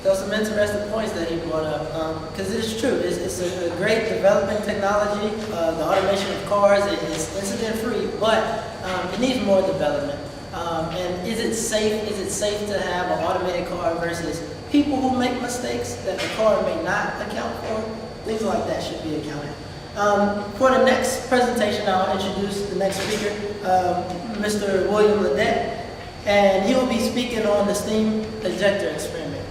those are some interesting points that he brought up, because it's true. It's a great development technology. The automation of cars is incident-free, but it needs more development. And is it safe? Is it safe to have an automated car versus people who make mistakes that the car may not account for? Things like that should be accounted. For the next presentation, I'll introduce the next speaker, Mr. William Ledette, and he will be speaking on the steam ejector experiment.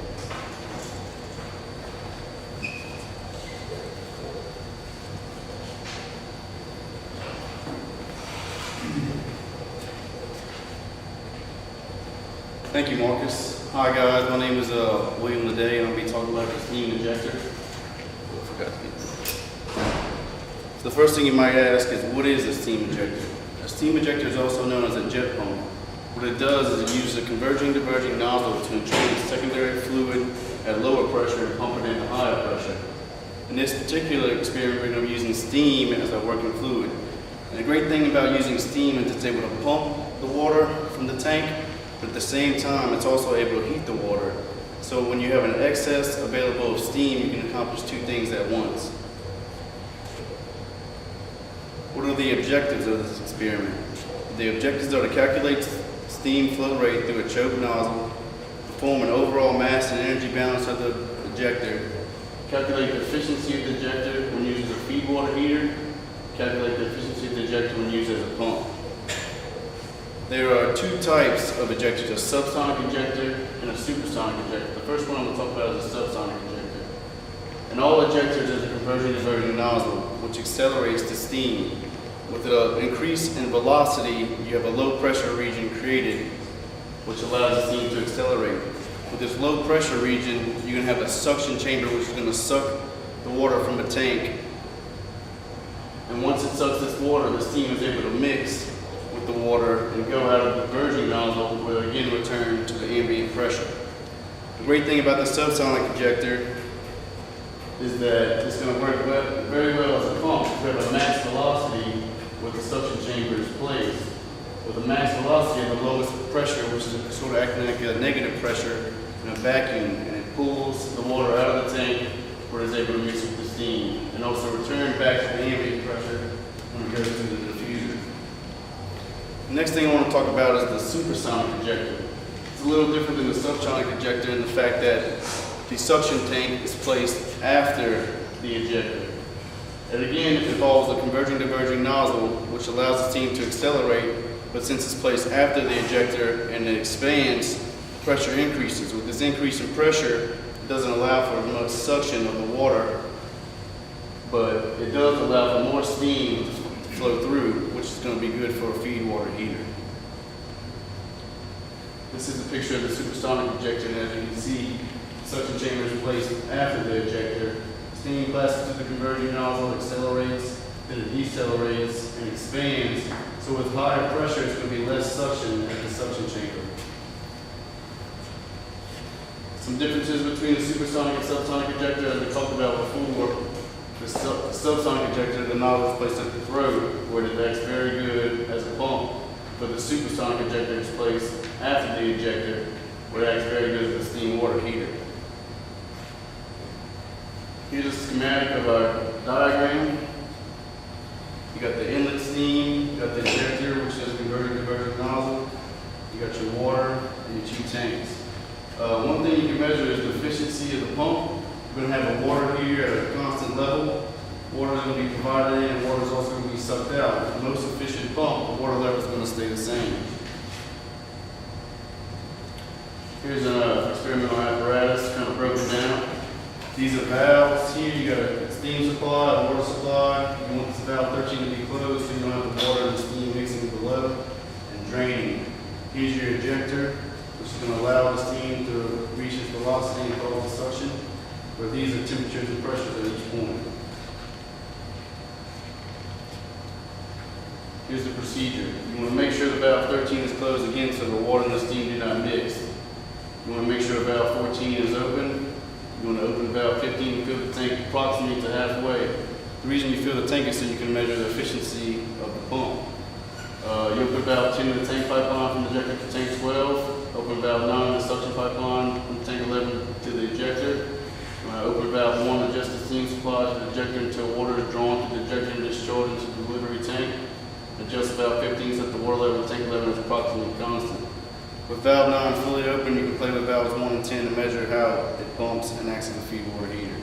Thank you, Marcus. Hi guys, my name is William Ledette, and I'll be talking about the steam injector. So the first thing you might ask is, what is a steam injector? A steam injector is also known as a jet pump. What it does is it uses a converging-diverging nozzle to entrain secondary fluid at lower pressure and pump it into higher pressure. In this particular experiment, we're going to be using steam as our working fluid. And the great thing about using steam is it's able to pump the water from the tank, but at the same time, it's also able to heat the water. So when you have an excess available of steam, you can accomplish two things at once. What are the objectives of this experiment? The objectives are to calculate steam flow rate through a choke nozzle, perform an overall mass and energy balance of the ejector, calculate the efficiency of the ejector when used as a feed water heater, calculate the efficiency of the ejector when used as a pump. There are two types of ejectors, a subsonic ejector and a supersonic ejector. The first one I'm going to talk about is a subsonic ejector. In all ejectors, there's a converging-diverging nozzle, which accelerates the steam. With an increase in velocity, you have a low-pressure region created, which allows the steam to accelerate. With this low-pressure region, you're going to have a suction chamber, which is going to suck the water from the tank. And once it sucks this water, the steam is able to mix with the water and go out of the diverging nozzle, will again return to the ambient pressure. The great thing about the subsonic ejector is that it's going to work very well as a pump. We have a max velocity where the suction chamber is placed. With a max velocity at the lowest pressure, which is sort of acting like a negative pressure in a vacuum, and it pulls the water out of the tank where it's able to mix with the steam, and also return back to the ambient pressure when it goes to the diffuser. The next thing I want to talk about is the supersonic ejector. It's a little different than the subsonic ejector in the fact that the suction tank is placed after the ejector. And again, it involves a converging-diverging nozzle, which allows the steam to accelerate, but since it's placed after the ejector and it expands, pressure increases. With this increase in pressure, it doesn't allow for as much suction of the water, but it does allow for more steam to flow through, which is going to be good for a feed water heater. This is a picture of the supersonic ejector, and as you can see, the suction chamber is placed after the ejector. Steam passes through the converging nozzle, accelerates, then it decelerates and expands. So with higher pressure, it's going to be less suction at the suction chamber. Some differences between the supersonic and subsonic ejector, as we talked about before. The subsonic ejector, the nozzle is placed at the throat, where it acts very good as a pump. But the supersonic ejector is placed after the ejector, where it acts very good as a steam water heater. Here's a schematic of our diagram. You got the inlet steam, you got the ejector, which is a converging nozzle, you got your water, and your two tanks. One thing you can measure is the efficiency of the pump. We're going to have a water heater at a constant level. Water is going to be provided in, and water is also going to be sucked out. With the most efficient pump, the water level is going to stay the same. Here's an experimental apparatus, kind of broken down. These are valves. Here you got a steam supply, a water supply. You want this valve 13 to be closed so you don't have the water and the steam mixing below and draining. Here's your ejector, which is going to allow the steam to reach its velocity and cause the suction, where these are temperatures and pressures at each point. Here's the procedure. You want to make sure the valve 13 is closed again so the water and the steam do not mix. You want to make sure valve 14 is open. You want to open valve 15 and fill the tank approximately to halfway. The reason you fill the tank is so you can measure the efficiency of the pump. You open valve 10 to the tank pipeline from the ejector to tank 12. Open valve 9 to the suction pipeline from tank 11 to the ejector. With valve 9 fully open, you can play with valves 1 and 10 to measure how it pumps and acts as a feed water heater.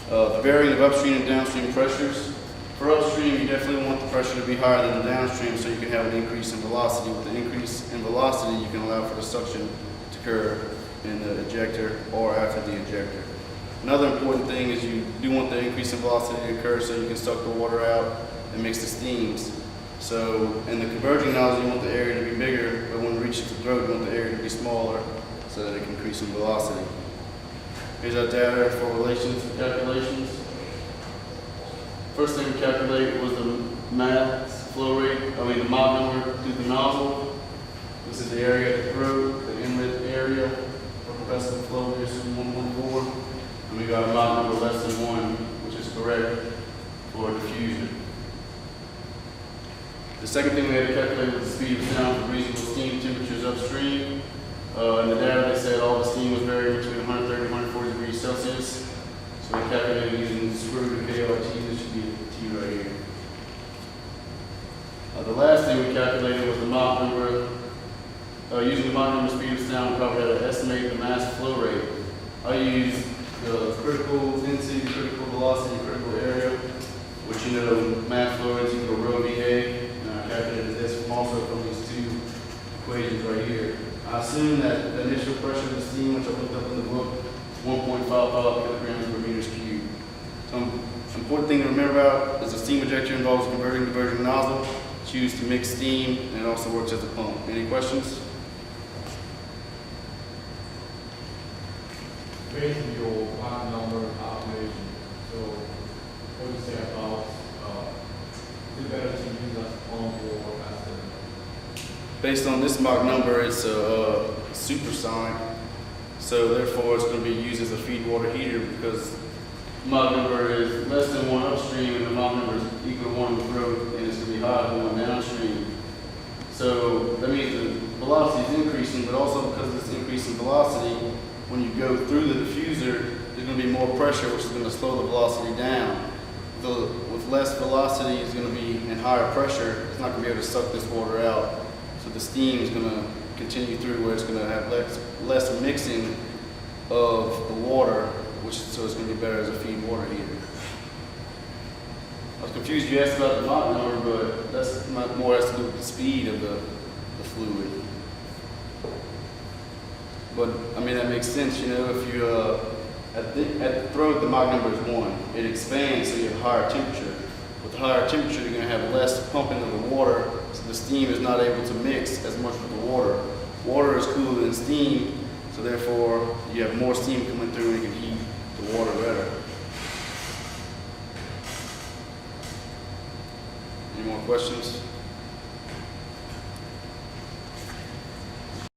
The varying of upstream and downstream pressures. For upstream, you definitely want the pressure to be higher than the downstream so you can have an increase in velocity. With the increase in velocity, you can allow for the suction to occur in the ejector or after the ejector. Another important thing is you do want the increase in velocity to occur so you can suck the water out and mix the steams. So in the converging nozzle, you want the area to be bigger, but when it reaches the throat, you want the area to be smaller so that it can increase in velocity. Here's our data for relations and calculations. First thing we calculated was the mass flow rate, the Mach number through the nozzle. This is the area at the throat, the inlet area for compressible flow, we assume 1.4. And we got a Mach number less than 1, which is correct for diffusion. The second thing we had to calculate was the speed of sound for reasonable steam temperatures upstream. In the data, they said all the steam was varying between 130 and 140 degrees Celsius. So we calculated using the screw to KLIT. This should be a T right here. The last thing we calculated was the Mach number. Using the Mach number speed of sound, we probably had to estimate the mass flow rate. I used the critical density, critical velocity, critical area, which mass flow rate is equal to rho VA. Calculated this also from these two equations right here. I assume that the initial pressure of the steam, which I looked up in the book, is 1.55 kilograms per meters cubed. Some important thing to remember about is the steam ejector involves converting the diverging nozzle. It's used to mix steam, and it also works as a pump. Any questions? Based on your Mach number calculation, so what do you say about is it better to use as a pump or as a Based on this Mach number, it's a supersonic, so therefore it's going to be used as a feed water heater because Mach number is less than 1 upstream and the Mach number is equal to 1 in the throat, and it's going to be higher than 1 downstream. So that means the velocity is increasing, but also because of this increase in velocity, when you go through the diffuser, there's going to be more pressure, which is going to slow the velocity down. With less velocity, it's going to be in higher pressure. It's not going to be able to suck this water out. So the steam is going to continue through where it's going to have less mixing of the water, so it's going to be better as a feed water heater. I was confused you asked about the Mach number, but that's more has to do with the speed of the fluid. But that makes sense, if you at the throat, the Mach number is 1. It expands, so you have a higher temperature. With the higher temperature, you're going to have less pumping of the water, so the steam is not able to mix as much with the water. Water is cooler than steam, so therefore you have more steam coming through and you can heat the water better. Any more questions?